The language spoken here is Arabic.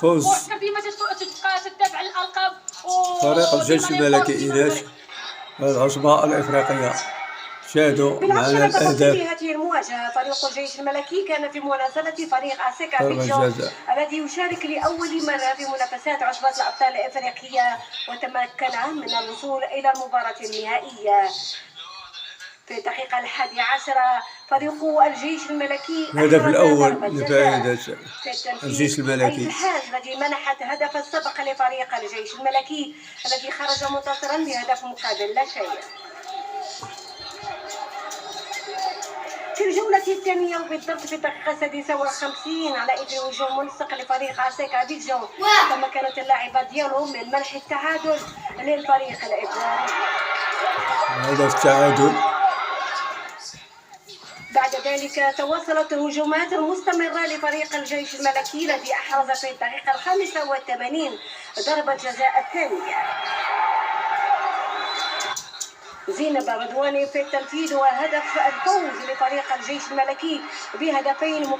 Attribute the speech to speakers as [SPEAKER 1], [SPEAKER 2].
[SPEAKER 1] فوز فريق الجيش الملكي إيناس العصبة الإفريقية. شاهدوا معنا الأهداف.
[SPEAKER 2] في هذه المواجهة فريق الجيش الملكي كان في منازلة فريق ASEC أبيجان الذي يشارك لأول مرة في منافسات عصبة الأبطال الإفريقية، وتمكن من الوصول إلى المباراة النهائية. في الدقيقة 11 فريق الجيش الملكي
[SPEAKER 1] الهدف الأول لفائدة الجيش الملكي،
[SPEAKER 2] الحاج الذي منحت هدف السبق لفريق الجيش الملكي الذي خرج منتصرا بهدف مقابل لا شيء. في الجولة الثانية وبالضبط في الدقيقة 56 على إثر هجوم ملصق لفريق ASEC أبيجان، تمكنت اللاعبة ديالو من منح التعادل للفريق الإبراري.
[SPEAKER 1] هدف التعادل.
[SPEAKER 2] بعد ذلك تواصلت الهجومات المستمرة لفريق الجيش الملكي الذي أحرز في الدقيقة 85 ضربة جزاء الثانية. زينب رضواني في التنفيذ، وهدف الفوز لفريق الجيش الملكي بهدفين